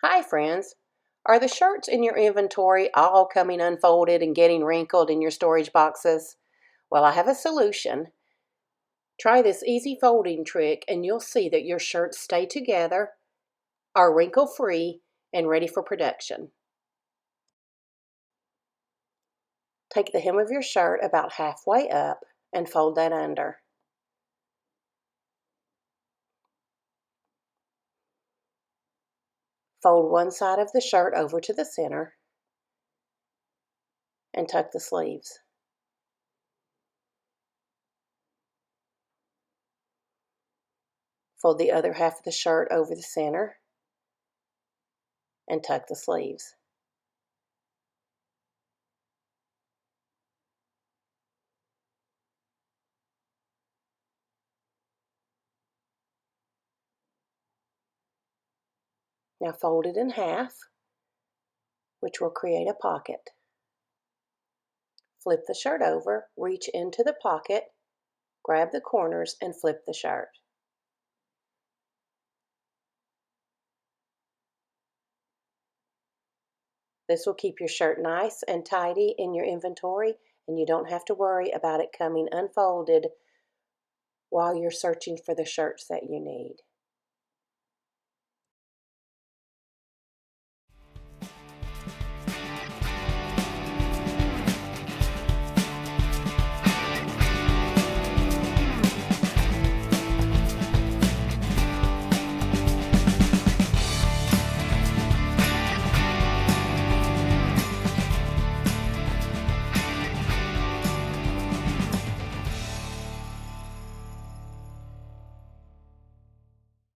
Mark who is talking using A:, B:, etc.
A: Hi, friends. Are the shirts in your inventory all coming unfolded and getting wrinkled in your storage boxes? Well, I have a solution. Try this easy folding trick and you'll see that your shirts stay together, are wrinkle-free, and ready for production. Take the hem of your shirt about halfway up and fold that under. Fold one side of the shirt over to the center and tuck the sleeves. Fold the other half of the shirt over the center and tuck the sleeves. Now fold it in half, which will create a pocket. Flip the shirt over, reach into the pocket, grab the corners, and flip the shirt. This will keep your shirt nice and tidy in your inventory, and you don't have to worry about it coming unfolded while you're searching for the shirts that you need.